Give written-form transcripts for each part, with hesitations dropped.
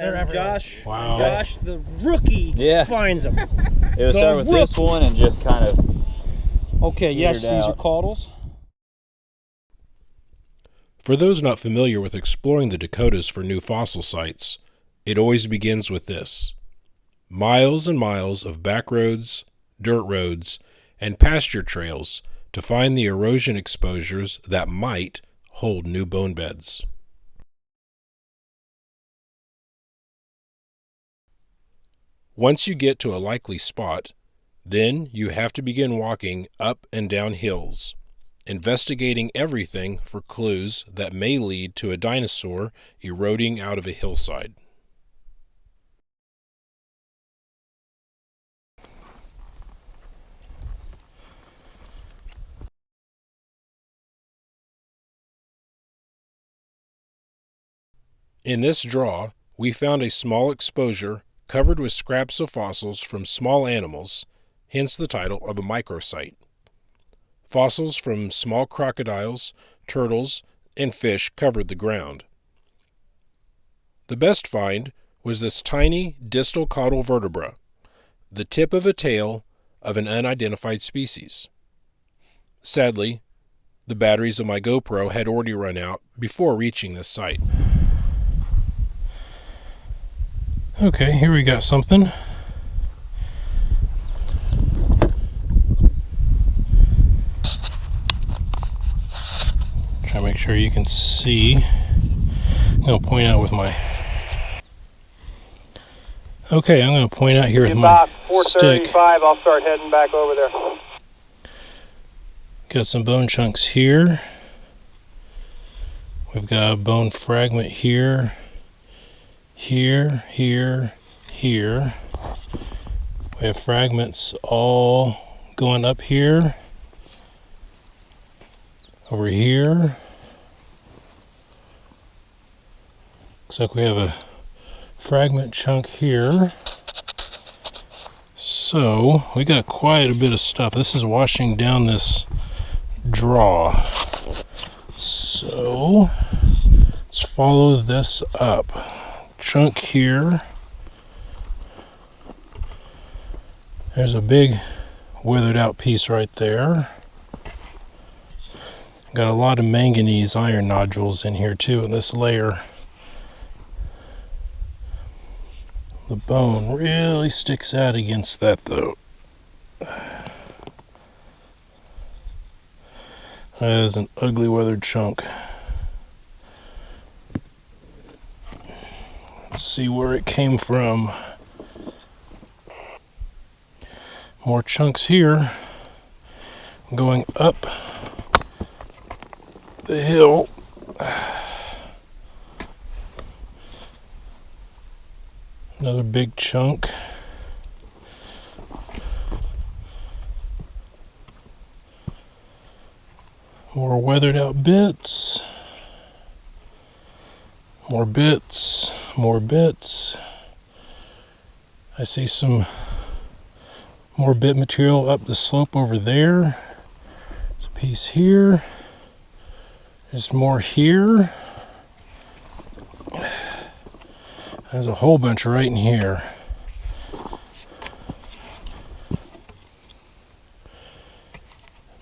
And Josh, wow. Josh, the rookie, finds them. It was started with this one and just kind of. Okay, yes, these are caudals. For those not familiar with exploring the Dakotas for new fossil sites, it always begins with this: miles and miles of back roads, dirt roads, and pasture trails to find the erosion exposures that might hold new bone beds. Once you get to a likely spot, then you have to begin walking up and down hills, investigating everything for clues that may lead to a dinosaur eroding out of a hillside. In this draw, we found a small exposure covered with scraps of fossils from small animals, hence the title of a microsite. Fossils from small crocodiles, turtles, and fish covered the ground. The best find was this tiny distal caudal vertebra, the tip of a tail of an unidentified species. Sadly, the batteries of my GoPro had already run out before reaching this site. Okay, here we got something. Try to make sure you can see. I'm going to point out with my... Okay, I'm going to point out here with my stick. About 4:35, I'll start heading back over there. Got some bone chunks here. We've got a bone fragment here. Here. We have fragments all going up here, over here. Looks like we have a fragment chunk here. So we got quite a bit of stuff. This is washing down this draw. So let's follow this up. Chunk here. There's a big weathered out piece right there. Got a lot of manganese iron nodules in here too in this layer. The bone really sticks out against that though. That is an ugly weathered chunk. Let's see where it came from. More chunks here. Going up the hill. Another big chunk. More weathered out bits. More bits. More bits. I see some more bit material up the slope over there. There's a piece here. There's more here. There's a whole bunch right in here.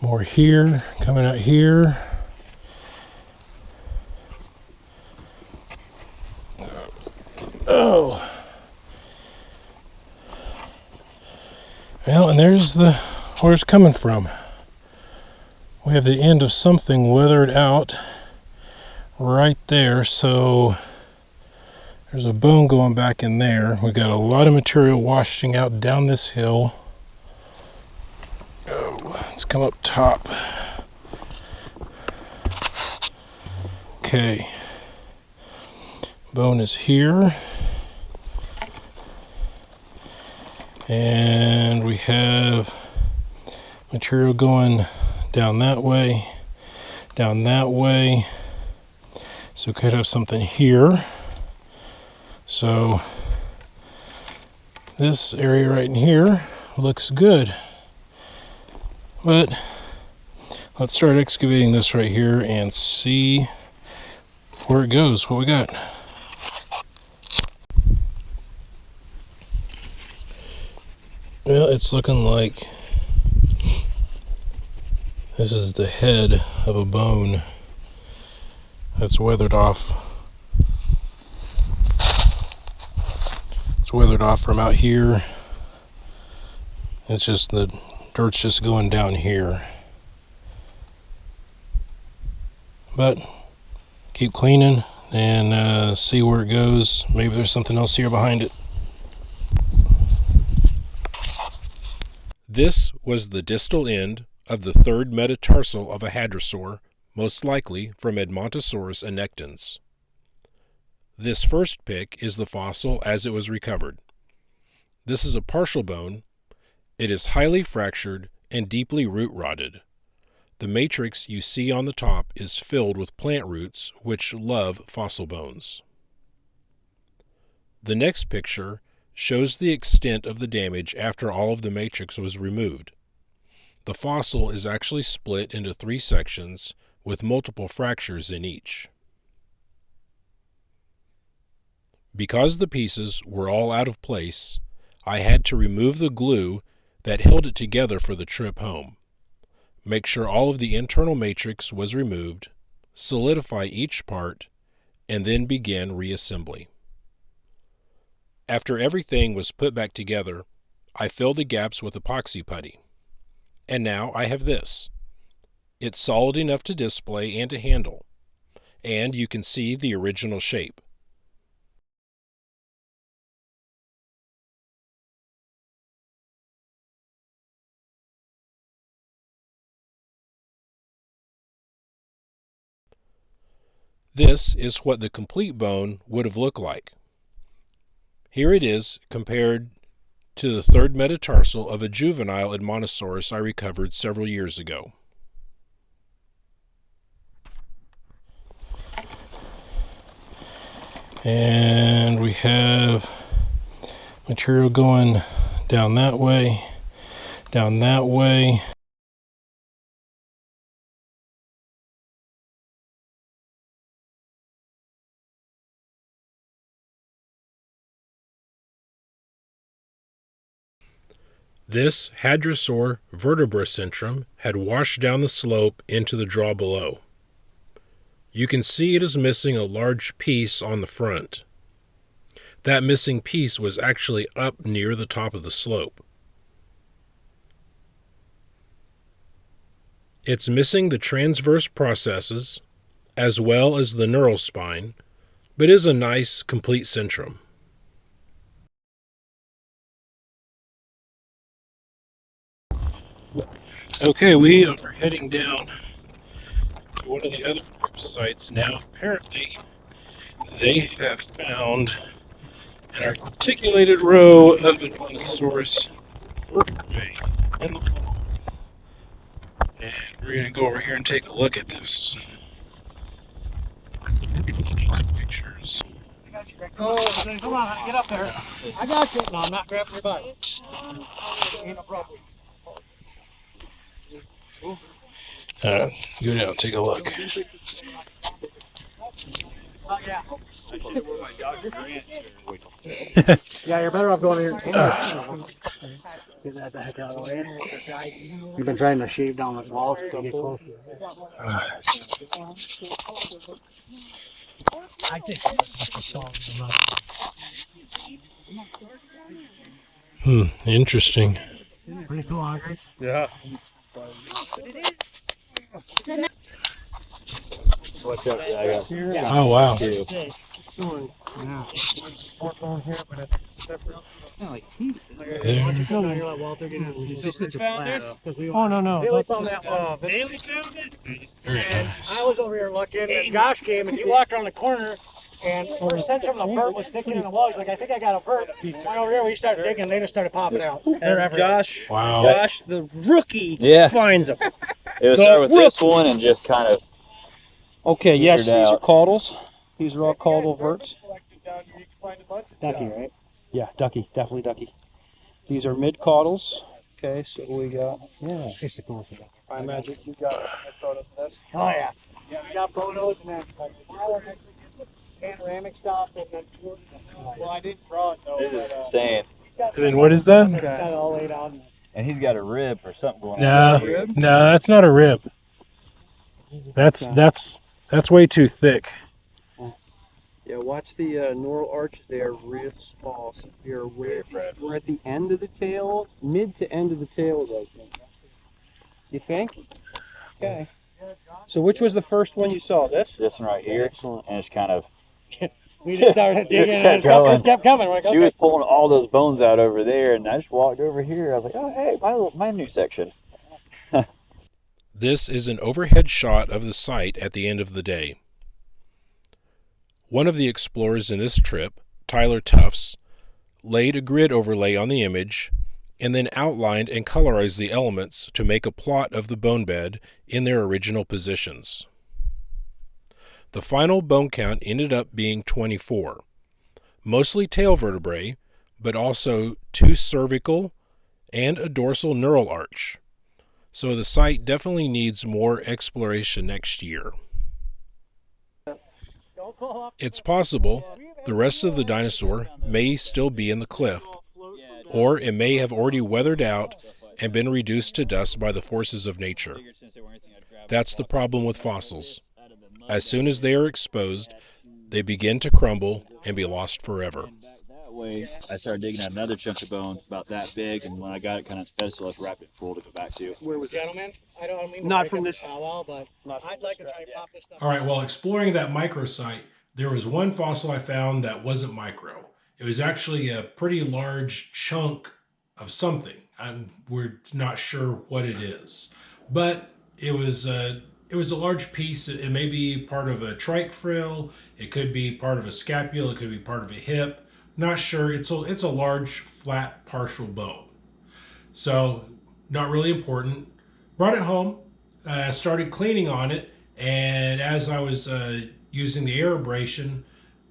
More here, coming out here. Oh. Well, and there's where it's coming from. We have the end of something weathered out right there, so there's a bone going back in there. We got a lot of material washing out down this hill. Oh, let's come up top. Okay. Bone is here. And we have material going down that way, down that way. So we could have something here. So this area right in here looks good. But let's start excavating this right here and see where it goes, what we got. Well, it's looking like this is the head of a bone that's weathered off. It's weathered off from out here. It's just the dirt's just going down here. But keep cleaning and see where it goes. Maybe there's something else here behind it. This was the distal end of the third metatarsal of a hadrosaur, most likely from Edmontosaurus annectens. This first pick is the fossil as it was recovered. This is a partial bone. It is highly fractured and deeply root-rotted. The matrix you see on the top is filled with plant roots which love fossil bones. The next picture shows the extent of the damage after all of the matrix was removed. The fossil is actually split into 3 sections with multiple fractures in each. Because the pieces were all out of place, I had to remove the glue that held it together for the trip home. Make sure all of the internal matrix was removed, solidify each part, and then begin reassembly. After everything was put back together, I filled the gaps with epoxy putty. And now I have this. It's solid enough to display and to handle, and you can see the original shape. This is what the complete bone would have looked like. Here it is compared to the third metatarsal of a juvenile Edmontosaurus I recovered several years ago. And we have material going down that way, down that way. This hadrosaur vertebracentrum had washed down the slope into the draw below. You can see it is missing a large piece on the front. That missing piece was actually up near the top of the slope. It's missing the transverse processes as well as the neural spine, but is a nice complete centrum. Okay, we are heading down to one of the other group sites now. Apparently, they have found an articulated row of Edmontosaurus vertebrae in the wall. And we're going to go over here and take a look at this. See some pictures. Oh, come on, get up there. I got you. No, I'm not grabbing your butt. Ain't no problem. Go down, take a look. Oh, yeah. Yeah, you're better off going here. Get that the heck out of the way. You've been trying to shave down this wall so you get closer. I think that's a song. Interesting. Pretty cool, Andre. Yeah. Watch out, yeah, I got it. Oh, wow. Okay. Yeah. More bone here, but it's different. There. You're like Walter, it's just such a flat. Oh, no. Bailey found that. Bailey found it? Very nice. I was over here looking, and Josh came, and he walked around the corner, and the centrum of the vert was sticking in the wall. He's like, I think I got a vert. Went over here, we started digging, and they just started popping out. And Josh, Wow. Josh, the rookie, finds them. It was start with this one and just kind of. Okay, yes, these are caudals. These are all caudal verts. Ducky, right? Yeah, ducky, definitely ducky. These are mid-caudals. Okay, so we got, it's the coolest thing. I imagine you got photos of this. Oh, yeah. Yeah, we got photos and then panoramic stuff. And then, well, I didn't draw it though. This is insane. And then what is that? Got all laid out. And he's got a rib or something going on. No, Here. no, that's not a rib. That's way too thick. Yeah, watch the neural arches. They are real small. So we're at the end of the tail, mid to end of the tail, though. You think? Okay. So which was the first one you saw? This? This one right here. Excellent. And it's kind of. We just started Just digging, kept and going. it just kept coming. We're like, She okay. was pulling all those bones out over there, and I just walked over here. I was like, oh, hey, my new section. This is an overhead shot of the site at the end of the day. One of the explorers in this trip, Tyler Tufts, laid a grid overlay on the image and then outlined and colorized the elements to make a plot of the bone bed in their original positions. The final bone count ended up being 24, mostly tail vertebrae, but also 2 cervical and a dorsal neural arch. So the site definitely needs more exploration next year. It's possible the rest of the dinosaur may still be in the cliff, or it may have already weathered out and been reduced to dust by the forces of nature. That's the problem with fossils. As soon as they are exposed, they begin to crumble and be lost forever. That way, I started digging out another chunk of bone about that big, and when I got it kind of pedestal, I just wrapped it full to go back to. Where was Gentlemen, I don't mean to Not break from up this- the powwow, but I'd like to try and pop this stuff. All right, while exploring that microsite, there was one fossil I found that wasn't micro. It was actually a pretty large chunk of something. We're not sure what it is, but it was a large piece. It may be part of a trike frill. It could be part of a scapula. It could be part of a hip. Not sure. It's a large, flat, partial bone. So not really important. Brought it home. Started cleaning on it, and as I was using the air abrasion,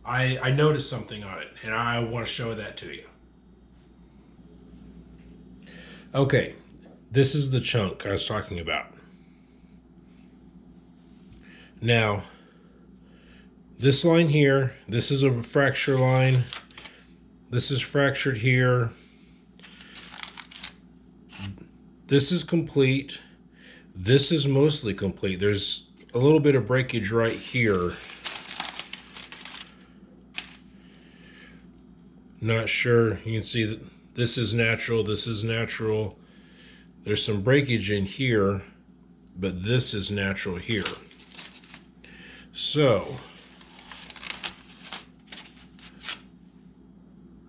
I noticed something on it, and I want to show that to you. Okay, this is the chunk I was talking about. Now, this line here, this is a fracture line. This is fractured here. This is complete. This is mostly complete. There's a little bit of breakage right here. Not sure. You can see that this is natural. This is natural. There's some breakage in here, but this is natural here. So,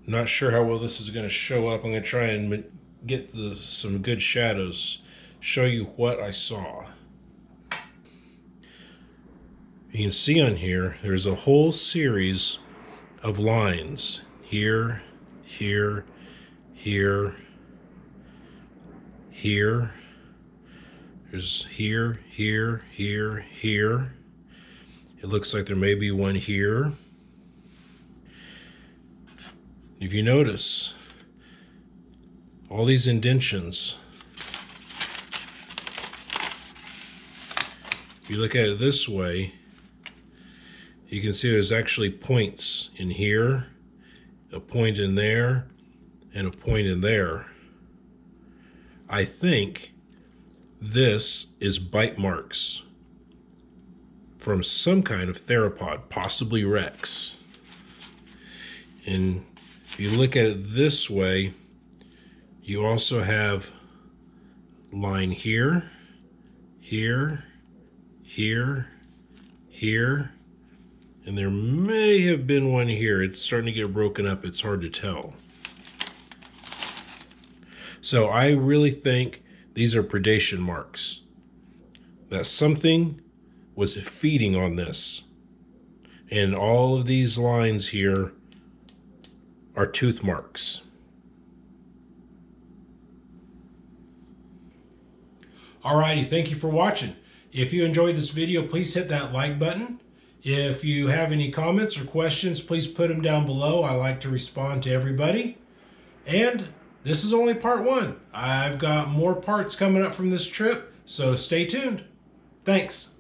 not sure how well this is going to show up. I'm going to try and get some good shadows, show you what I saw. You can see on here, there's a whole series of lines. Here, here, here, here. There's here, here, here, here. It looks like there may be one here. If you notice, all these indentions, if you look at it this way, you can see there's actually points in here, a point in there, and a point in there. I think this is bite marks from some kind of theropod, possibly Rex. And if you look at it this way, you also have line here, here, here, here, and there may have been one here. It's starting to get broken up. It's hard to tell. So I really think these are predation marks. That something was feeding on this. And all of these lines here are tooth marks. Alrighty, thank you for watching. If you enjoyed this video, please hit that like button. If you have any comments or questions, please put them down below. I like to respond to everybody. And this is only part 1. I've got more parts coming up from this trip, so stay tuned. Thanks.